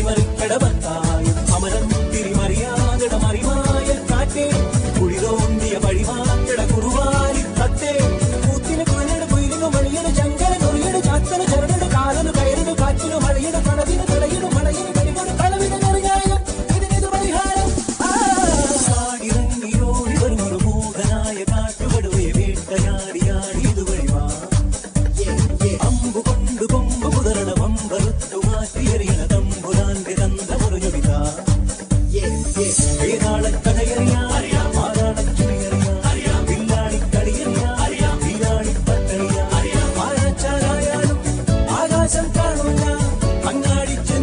അടിമറിക്കടവത്തായും അമരം തിരിമറിയാകട മറിമായ കാറ്റേ കുഴിതോണ്ടിയ പഴിമാക്കട കുറുവാരി തത്തേ കൂത്തിന് കുഴലയുടെ കുയിലിനു മണിയുടെ ചങ്കര കൊറിയുടെ ചാത്തന ചരണയുടെ കാലന് കയറിന് കാറ്റിനു മഴയുടെ കടവിന് തടയിനു മഴയിന് കരികൊടു കളവിന് നെറിയായം ഇതിനിത് പരിഹാരം ആടിറങ്ങിയോടി വരുമൊരു മൂകനായ കാട്ടുകടുവയെ വേട്ടയാടിയാടി ഇതുവഴി വാ അമ്പു കൊണ്ടു കൊമ്പ് കുതരണ വമ്പറുത്തു മാറ്റിയെറിയണ തമ്പുരാന്റെ തന്ത മുറിഞ്ഞൊടിത വേതാളക്കഥയറിയ